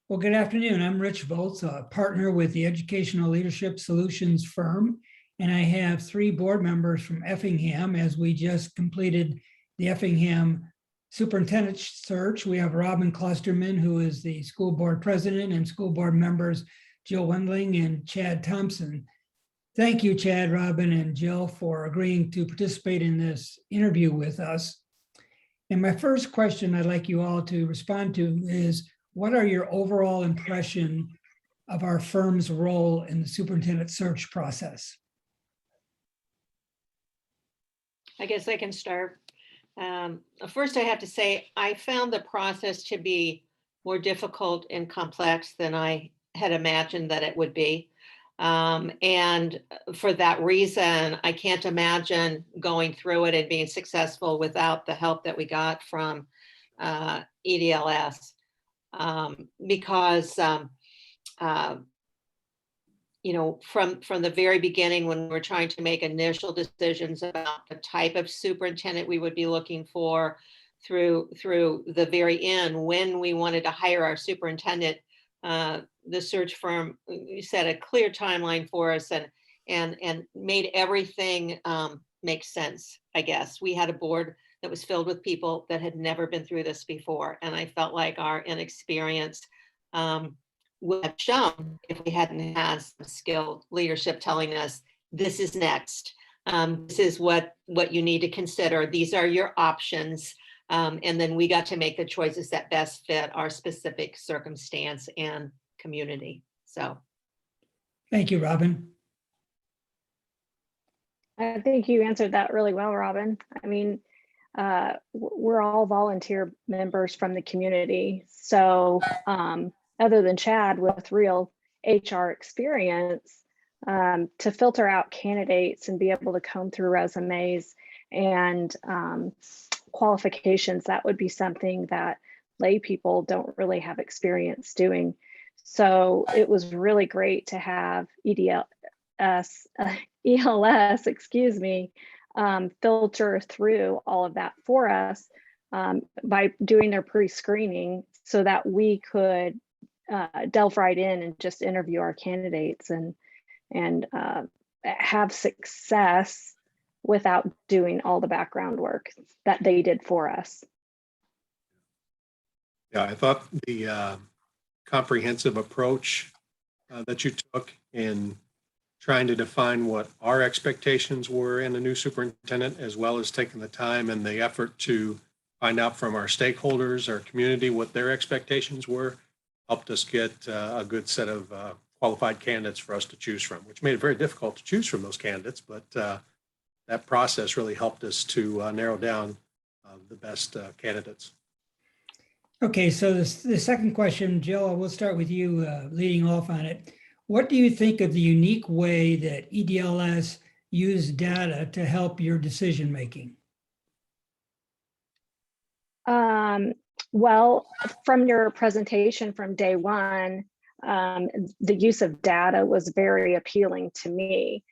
Well, good afternoon. I'm Rich Voltz, a partner with the Educational Leadership Solutions firm, and I have three board members from Effingham as we just completed the Effingham superintendent search. We have Robin Klosterman, who is the school board president, and school board members Jill Wendling and Chad Thompson. Thank you, Chad, Robin, and Jill, for agreeing to participate in this interview with us. And my first question I'd like you all to respond to is, what are your overall impression of our firm's role in the superintendent search process? I guess I can start. First, I have to say, I found the process to be more difficult and complex than I had imagined that it would be. And for that reason, I can't imagine going through it and being successful without the help that we got from EdLS. Because you know, from the very beginning, when we're trying to make initial decisions about the type of superintendent we would be looking for, through the very end, when we wanted to hire our superintendent, the search firm set a clear timeline for us and made everything make sense. I guess we had a board that was filled with people that had never been through this before, and I felt like our inexperience would have shown if we hadn't had some skilled leadership telling us, this is next, this is what you need to consider, these are your options, and then we got to make the choices that best fit our specific circumstance and community. So thank you, Robin. I think you answered that really well, Robin. I mean, we're all volunteer members from the community. So other than Chad with real HR experience, to filter out candidates and be able to comb through resumes and qualifications, that would be something that lay people don't really have experience doing. So it was really great to have ELS, excuse me, filter through all of that for us by doing their pre-screening so that we could delve right in and just interview our candidates and have success without doing all the background work that they did for us. Yeah, I thought the comprehensive approach that you took in trying to define what our expectations were in a new superintendent, as well as taking the time and the effort to find out from our stakeholders, our community, what their expectations were, helped us get a good set of qualified candidates for us to choose from, which made it very difficult to choose from those candidates. But that process really helped us to narrow down the best candidates. Okay, so the second question, Jill, we'll start with you leading off on it. What do you think of the unique way that EdLS used data to help your decision making? Well, from your presentation from day one, the use of data was very appealing to me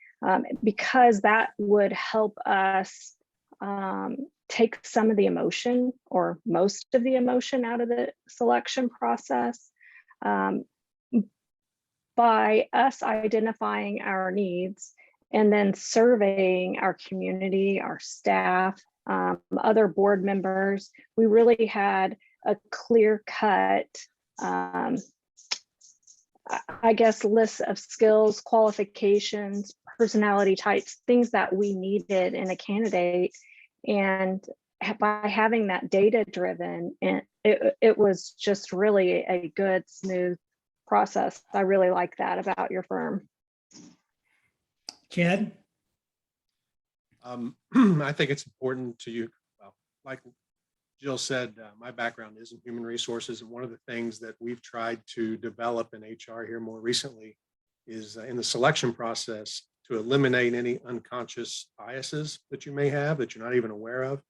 because that would help us take some of the emotion or most of the emotion out of the selection process by us identifying our needs and then surveying our community, our staff, other board members. We really had a clear cut, I guess, list of skills, qualifications, personality types, things that we needed in a candidate. And by having that data driven, and it was just really a good, smooth process. I really like that about your firm. Chad? I think it's important to you, well, like Jill said, my background is in human resources, and one of the things that we've tried to develop in HR here more recently is in the selection process to eliminate any unconscious biases that you may have that you're not even aware of.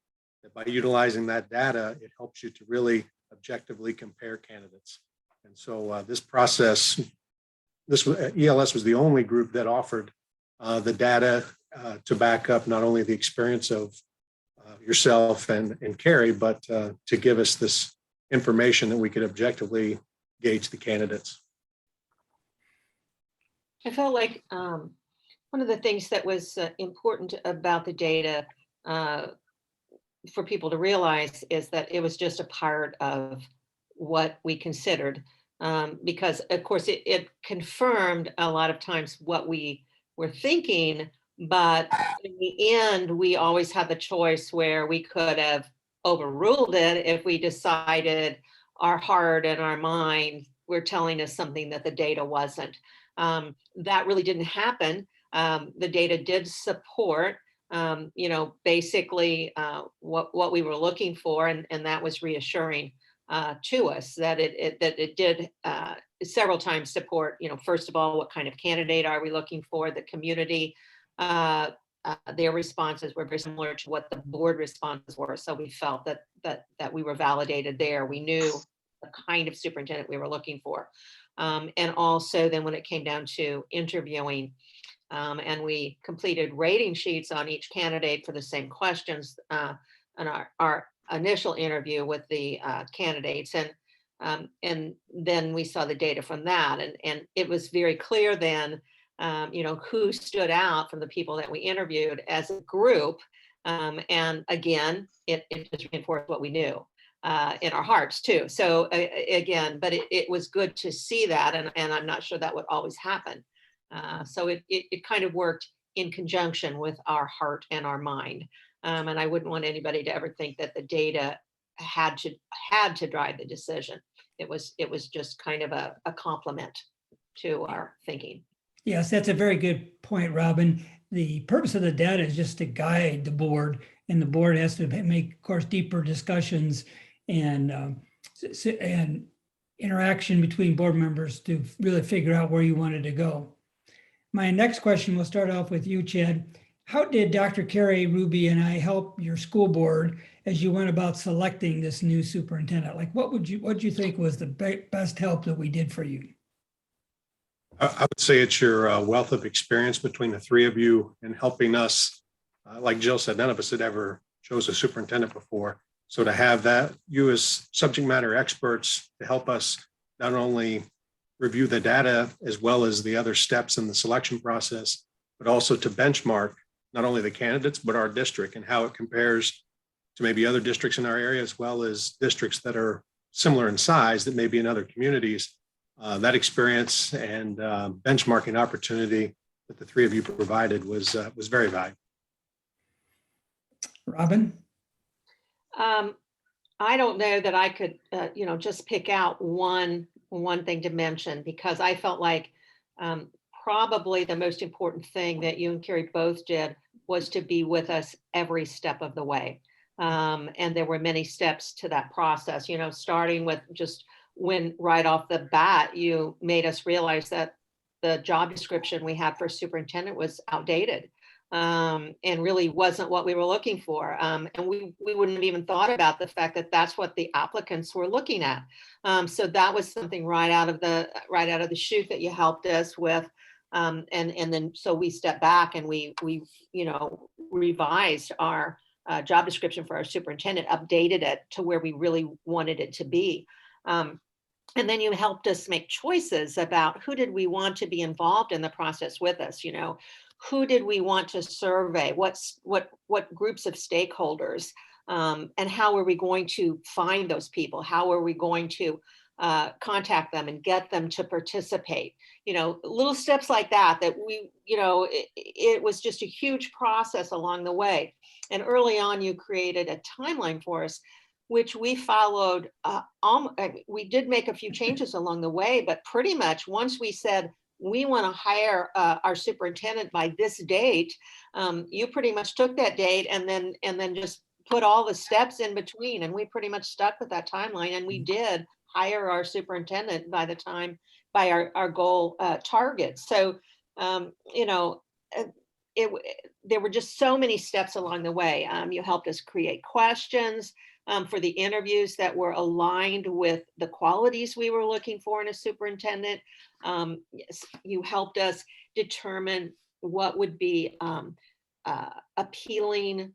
That by utilizing that data, it helps you to really objectively compare candidates. And so this process, ELS was the only group that offered the data to back up not only the experience of yourself and Carrie, but to give us this information that we could objectively gauge the candidates. I felt like one of the things that was important about the data for people to realize is that it was just a part of what we considered, because of course it confirmed a lot of times what we were thinking, but in the end, we always had the choice where we could have overruled it if we decided our heart and our mind were telling us something that the data wasn't. That really didn't happen. The data did support, basically what we were looking for, and that was reassuring to us that it did several times support. First of all, what kind of candidate are we looking for? The community, their responses were very similar to what the board responses were. So we felt that we were validated there. We knew the kind of superintendent we were looking for. And also then when it came down to interviewing, and we completed rating sheets on each candidate for the same questions on our initial interview with the candidates. And then we saw the data from that. And it was very clear then, who stood out from the people that we interviewed as a group. And again, it just reinforced what we knew in our hearts too. So again, but it was good to see that. And I'm not sure that would always happen. So it kind of worked in conjunction with our heart and our mind. And I wouldn't want anybody to ever think that the data had to drive the decision. It was just kind of a complement to our thinking. Yes, that's a very good point, Robin. The purpose of the data is just to guide the board, and the board has to make, of course, deeper discussions and interaction between board members to really figure out where you wanted to go. My next question will start off with you, Chad. How did Dr. Carey, Ruby, and I help your school board as you went about selecting this new superintendent? Like, what do you think was the best help that we did for you? I would say it's your wealth of experience between the three of you and helping us. Like Jill said, none of us had ever chose a superintendent before. So to have that, you as subject matter experts to help us not only review the data as well as the other steps in the selection process, but also to benchmark not only the candidates, but our district and how it compares to maybe other districts in our area, as well as districts that are similar in size that may be in other communities. That experience and benchmarking opportunity that the three of you provided was very valuable. Robin? I don't know that I could, just pick out one thing to mention, because I felt like probably the most important thing that you and Carrie both did was to be with us every step of the way. And there were many steps to that process, starting with just when right off the bat, you made us realize that the job description we had for superintendent was outdated. And really wasn't what we were looking for. And we wouldn't have even thought about the fact that that's what the applicants were looking at. So that was something right out of the chute that you helped us with. And then so we stepped back and we revised our job description for our superintendent, updated it to where we really wanted it to be. And then you helped us make choices about who did we want to be involved in the process with us, who did we want to survey, what groups of stakeholders, and how are we going to find those people? How are we going to contact them and get them to participate? Little steps like that we, it was just a huge process along the way. And early on, you created a timeline for us, which we followed. We did make a few changes along the way, but pretty much once we said, we want to hire our superintendent by this date, you pretty much took that date and then just put all the steps in between, and we pretty much stuck with that timeline, and we did hire our superintendent by our goal target. So there were just so many steps along the way. You helped us create questions for the interviews that were aligned with the qualities we were looking for in a superintendent. You helped us determine what would be appealing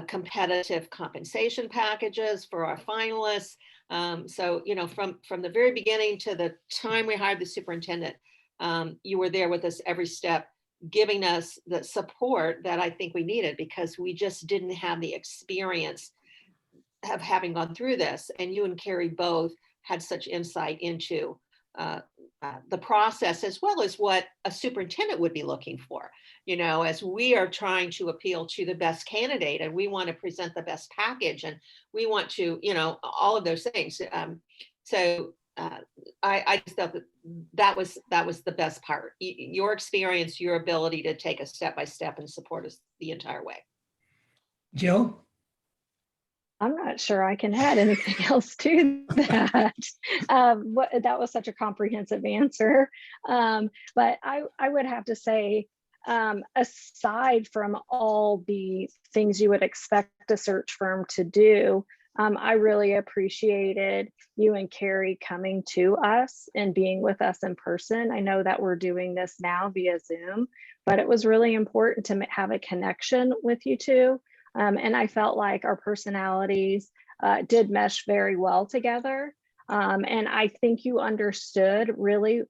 competitive compensation packages for our finalists. So, from the very beginning to the time we hired the superintendent, you were there with us every step, giving us the support that I think we needed, because we just didn't have the experience of having gone through this. And you and Carrie both had such insight into the process, as well as what a superintendent would be looking for, as we are trying to appeal to the best candidate, and we want to present the best package, and we want to, all of those things. I just thought that was the best part. Your experience, your ability to take us step by step and support us the entire way. Jill? I'm not sure I can add anything else to that. That was such a comprehensive answer. But I would have to say, aside from all the things you would expect a search firm to do, I really appreciated you and Carrie coming to us and being with us in person. I know that we're doing this now via Zoom, but it was really important to have a connection with you two. And I felt like our personalities did mesh very well together. And I think you understood really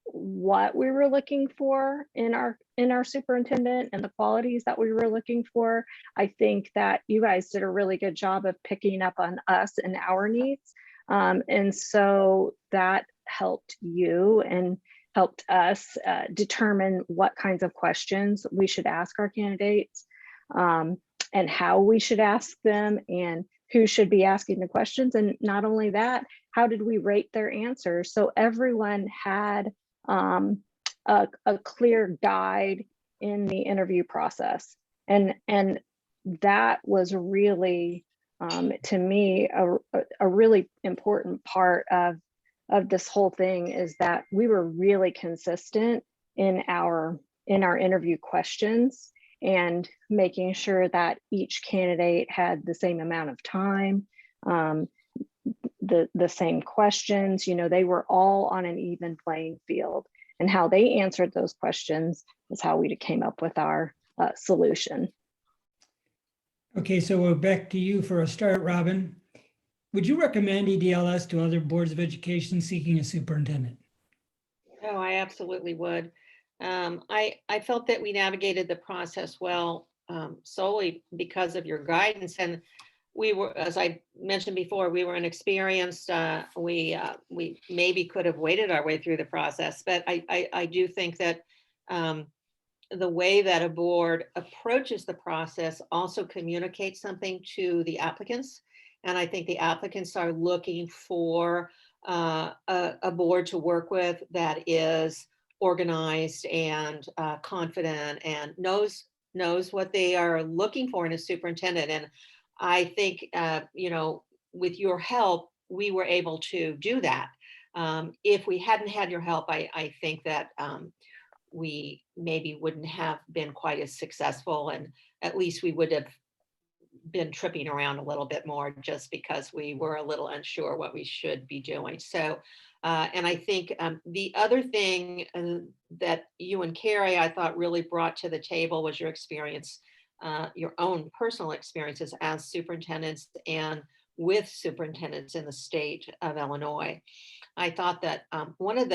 what we were looking for in our superintendent and the qualities that we were looking for. I think that you guys did a really good job of picking up on us and our needs. And so that helped you and helped us determine what kinds of questions we should ask our candidates. And how we should ask them, and who should be asking the questions. And not only that, how did we rate their answers? So everyone had a clear guide in the interview process. And that was really, to me, a really important part of this whole thing, is that we were really consistent in our interview questions, and making sure that each candidate had the same amount of time, the same questions. They were all on an even playing field, and how they answered those questions is how we came up with our solution. Okay, so we're back to you for a start, Robin. Would you recommend EdLS to other boards of education seeking a superintendent? Oh, I absolutely would. I felt that we navigated the process well, solely because of your guidance. And we were, as I mentioned before, we were inexperienced. We maybe could have waited our way through the process, but I do think that the way that a board approaches the process also communicates something to the applicants. And I think the applicants are looking for a board to work with that is organized and confident and knows what they are looking for in a superintendent. And I think, with your help, we were able to do that. If we hadn't had your help, I think that we maybe wouldn't have been quite as successful, and at least we would have been tripping around a little bit more, just because we were a little unsure what we should be doing. So, and I think the other thing that you and Carrie, I thought, really brought to the table was your experience, your own personal experiences as superintendents and with superintendents in the state of Illinois. I thought that one of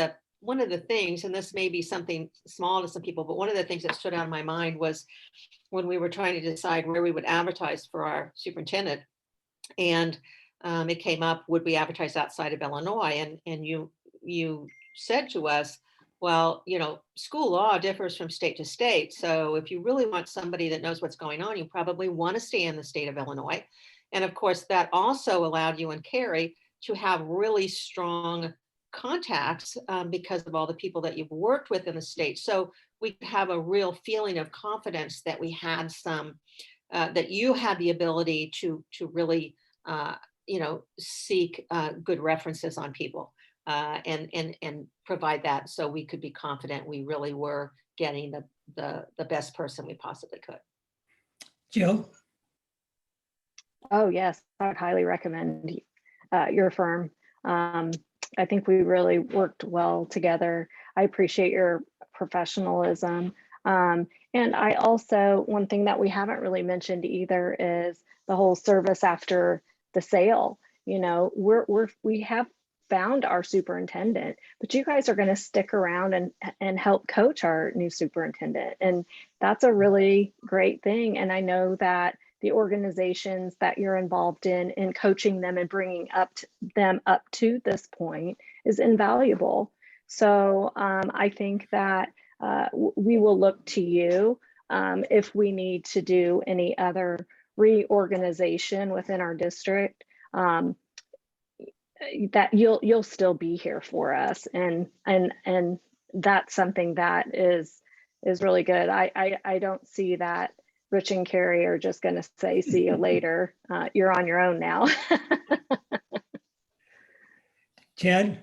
the things, and this may be something small to some people, but one of the things that stood out in my mind was when we were trying to decide where we would advertise for our superintendent. And it came up, would we advertise outside of Illinois? And you said to us, well, school law differs from state to state. So if you really want somebody that knows what's going on, you probably want to stay in the state of Illinois. And of course, that also allowed you and Carrie to have really strong contacts because of all the people that you've worked with in the state. So we have a real feeling of confidence that we had that you had the ability to really seek good references on people and provide that, so we could be confident we really were getting the best person we possibly could. Jill? Oh yes, I would highly recommend your firm. I think we really worked well together. I appreciate your professionalism. And I also, one thing that we haven't really mentioned either is the whole service after the sale. we have found our superintendent, but you guys are going to stick around and help coach our new superintendent. And that's a really great thing. And I know that the organizations that you're involved in coaching them and bringing them up to this point is invaluable. So I think that we will look to you if we need to do any other reorganization within our district, that you'll still be here for us, and that's something that is really good. I don't see that Rich and Carrie are just going to say, see you later. You're on your own now. Chad?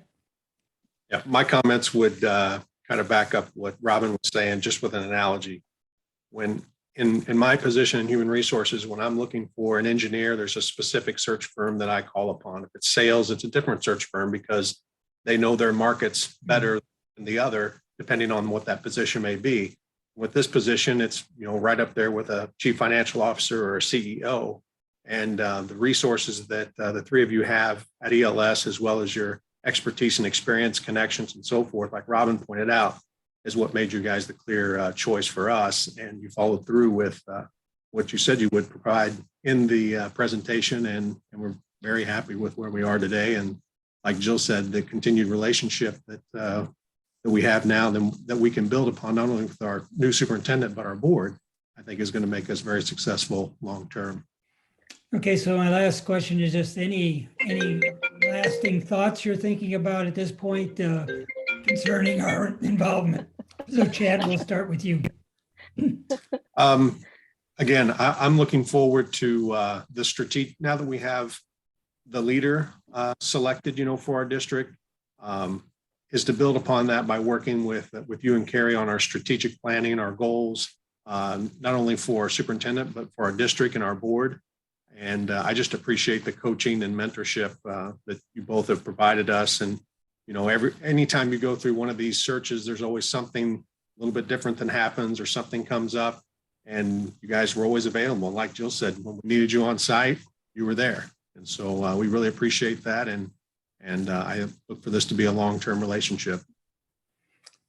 Yeah, my comments would kind of back up what Robin was saying, just with an analogy. When in my position in human resources, when I'm looking for an engineer, there's a specific search firm that I call upon. If it's sales, it's a different search firm because they know their markets better than the other, depending on what that position may be. With this position, it's right up there with a chief financial officer or a CEO. And the resources that the three of you have at ELS, as well as your expertise and experience, connections, and so forth, like Robin pointed out, is what made you guys the clear choice for us. And you followed through with what you said you would provide in the presentation. And we're very happy with where we are today. And like Jill said, the continued relationship that we have now, that we can build upon, not only with our new superintendent, but our board, I think is going to make us very successful long-term. Okay, so my last question is just any lasting thoughts you're thinking about at this point concerning our involvement? So Chad, we'll start with you. Again, I'm looking forward to the strategic, now that we have the leader selected, for our district, is to build upon that by working with you and Carrie on our strategic planning, our goals, not only for our superintendent, but for our district and our board. And I just appreciate the coaching and mentorship that you both have provided us. And, anytime you go through one of these searches, there's always something a little bit different that happens or something comes up. And you guys were always available. Like Jill said, when we needed you on site, you were there. And so we really appreciate that. And I look for this to be a long-term relationship.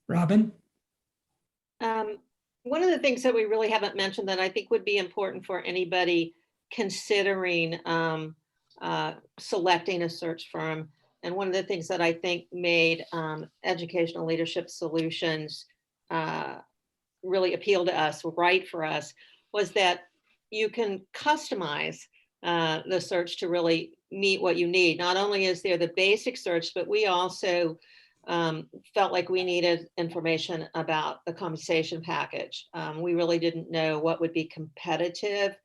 Robin? One of the things that we really haven't mentioned that I think would be important for anybody considering selecting a search firm, and one of the things that I think made Educational Leadership Solutions really appeal to us, right for us, was that you can customize the search to really meet what you need. Not only is there the basic search, but we also felt like we needed information about the compensation package. We really didn't know what would be competitive.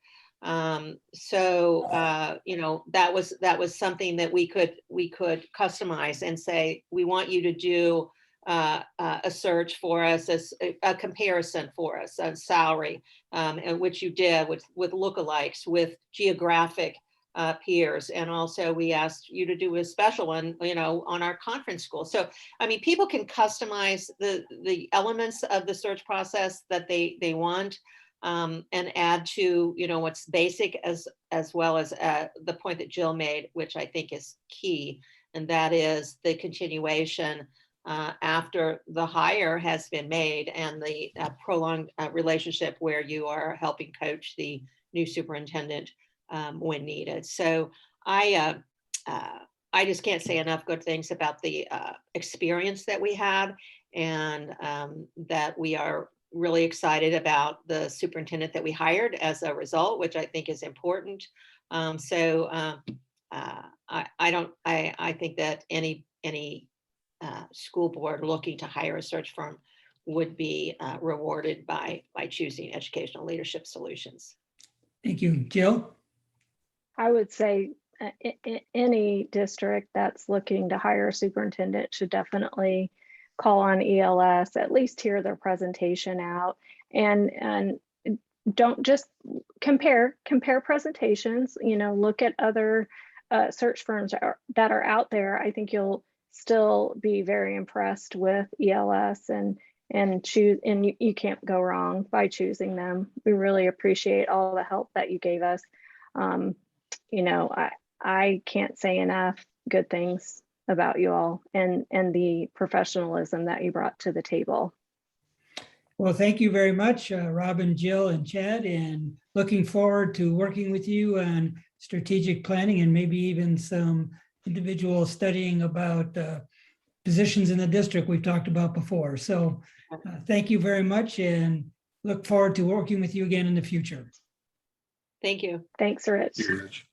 So that was something that we could customize and say, we want you to do a search for us, as a comparison for us, a salary, and which you did with lookalikes, with geographic peers. And also we asked you to do a special one, on our conference school. So, I mean, people can customize the elements of the search process that they want, and add to, what's basic, as well as the point that Jill made, which I think is key. And that is the continuation after the hire has been made, and the prolonged relationship where you are helping coach the new superintendent when needed. So I just can't say enough good things about the experience that we had, and that we are really excited about the superintendent that we hired as a result, which I think is important. I think that any school board looking to hire a search firm would be rewarded by choosing Educational Leadership Solutions. Thank you. Jill? I would say any district that's looking to hire a superintendent should definitely call on ELS, at least hear their presentation out, and don't just compare presentations, look at other search firms that are out there. I think you'll still be very impressed with ELS and choose, and you can't go wrong by choosing them. We really appreciate all the help that you gave us. I can't say enough good things about you all and the professionalism that you brought to the table. Well, thank you very much, Robin, Jill, and Chad, and looking forward to working with you on strategic planning and maybe even some individual studying about positions in the district we've talked about before. So thank you very much and look forward to working with you again in the future. Thank you. Thanks, Rich. Huge.